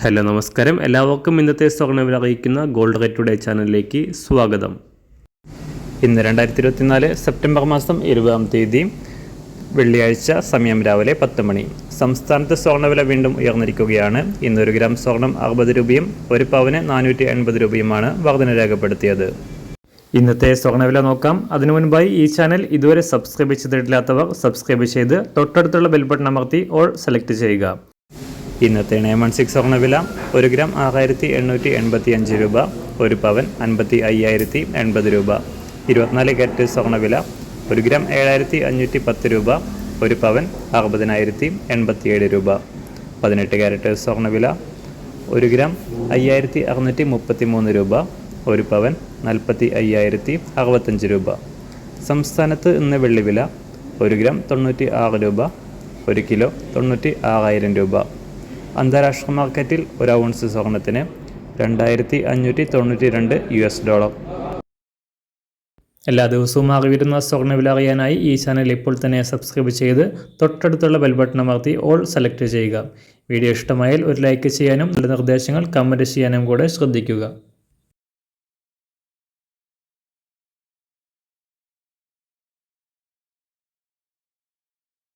Hello നമസ്കാരം, എല്ലാവർക്കും ഇന്നത്തെ സ്വർണ്ണവില അറിയിക്കുന്ന ഗോൾഡ് റേറ്റ് ടുഡേ ചാനലിലേക്ക് സ്വാഗതം. ഇന്ന് 2024 സെപ്റ്റംബർ മാസം 20-ാം തീയതി വെള്ളിയാഴ്ച, സമയം രാവിലെ 10 മണി. സംസ്ഥാനത്ത് സ്വർണ്ണവില വീണ്ടും ഉയർന്നിരിക്കുകയാണ്. ഇന്ന് 1 ഗ്രാം സ്വർണം 60 രൂപയും 1 പവന് 480 രൂപയുമാണ് വർധന രേഖപ്പെടുത്തിയത്. ഇന്നത്തെ സ്വർണ്ണവില നോക്കാം. അതിനു മുൻപായി ഈ ചാനൽ ഇതുവരെ സബ്സ്ക്രൈബ് ചെയ്തിട്ടില്ലാത്തവർ സബ്സ്ക്രൈബ് ചെയ്ത് തൊട്ടടുത്തുള്ള ബെൽ ബട്ടൺ അമർത്തി ഓൾ സെലക്ട് ചെയ്യുക. ഇന്നത്തെ 916 സ്വർണ്ണവില 1 ഗ്രാം 6885 രൂപ, 1 പവൻ 55,080 രൂപ. 24 കാരറ്റ് സ്വർണ്ണവില 1 ഗ്രാം 7510 രൂപ, 1 പവൻ 60,087 രൂപ. 18 കാരറ്റ് സ്വർണ്ണവില 1 ഗ്രാം 5633 രൂപ, 1 പവൻ 45,065 രൂപ. സംസ്ഥാനത്ത് ഇന്ന് വെള്ളിവില 1 ഗ്രാം 96 രൂപ, 1 കിലോ 96,000 രൂപ. അന്താരാഷ്ട്ര മാർക്കറ്റിൽ 1 ഔൺസ് സ്വർണത്തിന് 2,592 $. എല്ലാ ദിവസവും അറിവിരുന്ന സ്വർണ്ണവില അറിയാനായി ഈ ചാനൽ ഇപ്പോൾ തന്നെ സബ്സ്ക്രൈബ് ചെയ്ത് തൊട്ടടുത്തുള്ള ബെൽ ബട്ടൺ അമർത്തി ഓൾ സെലക്ട് ചെയ്യുക. വീഡിയോ ഇഷ്ടമായാൽ ഒരു ലൈക്ക് ചെയ്യാനും നല്ല നിർദ്ദേശങ്ങൾ കമൻറ്റ് ചെയ്യാനും കൂടെ ശ്രദ്ധിക്കുക.